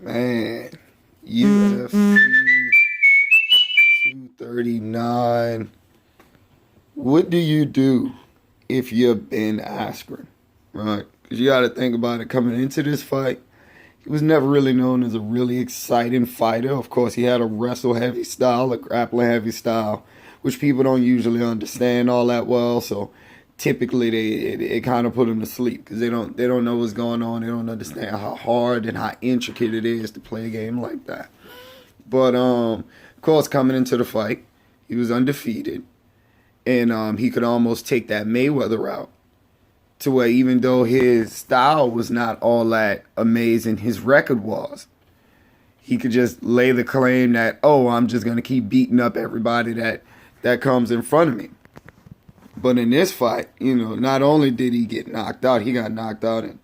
Man, UFC 239. What do you do if you're Ben Askren, right? Because you got to think about it. Coming into this fight, he was never really known as a really exciting fighter. Of course, he had a wrestle-heavy style, a grappling-heavy style, which people don't usually understand all that well. So typically, it kind of put him to sleep because they don't know what's going on. They don't understand how hard and how intricate it is to play a game like that. But of course, coming into the fight, he was undefeated. And he could almost take that Mayweather route to where even though his style was not all that amazing, his record was. He could just lay the claim that, oh, I'm just going to keep beating up everybody that comes in front of me. But in this fight, not only did he get knocked out, he got knocked out in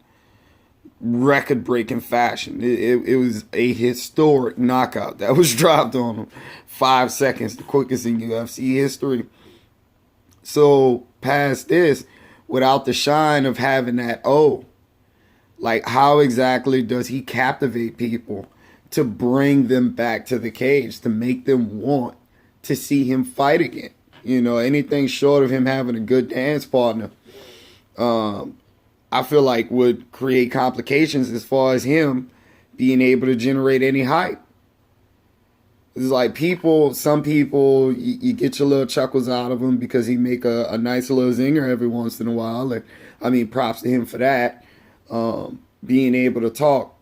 record-breaking fashion. It was a historic knockout that was dropped on him. 5 seconds, the quickest in UFC history. So past this, without the shine of having that, how exactly does he captivate people to bring them back to the cage, to make them want to see him fight again? Anything short of him having a good dance partner, I feel like would create complications as far as him being able to generate any hype. It's like some people, you get your little chuckles out of him because he make a nice little zinger every once in a while. And props to him for that. Being able to talk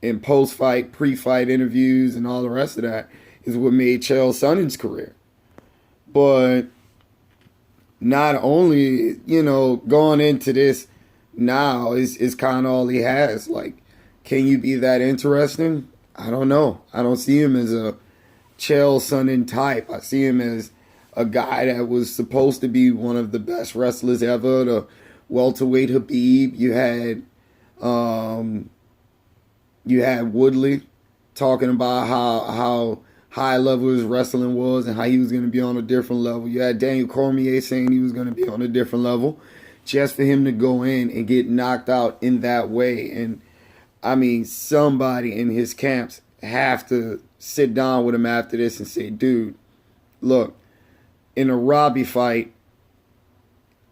in post-fight, pre-fight interviews and all the rest of that is what made Chael Sonnen's career. But not only, going into this now is kind of all he has. Like, can you be that interesting? I don't know. I don't see him as a Chael Sonnen type. I see him as a guy that was supposed to be one of the best wrestlers ever, the welterweight Habib. You had Woodley talking about how high level his wrestling was and how he was going to be on a different level. You had Daniel Cormier saying he was going to be on a different level. Just for him to go in and get knocked out in that way. And somebody in his camps have to sit down with him after this and say, dude, look, in a Robbie fight,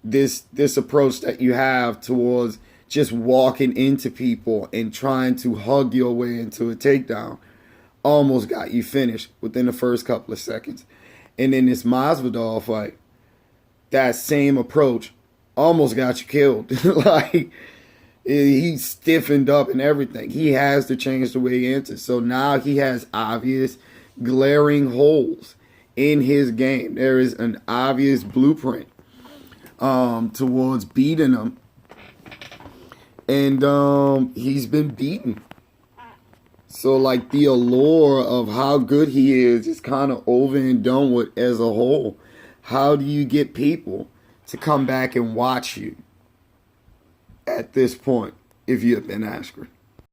this approach that you have towards just walking into people and trying to hug your way into a takedown almost got you finished within the first couple of seconds. And in this Masvidal fight, that same approach almost got you killed. He stiffened up and everything. He has to change the way he enters. So now he has obvious, glaring holes in his game. There is an obvious blueprint towards beating him. And he's been beaten. So, the allure of how good he is kind of over and done with as a whole. How do you get people to come back and watch you at this point if you've been Askren?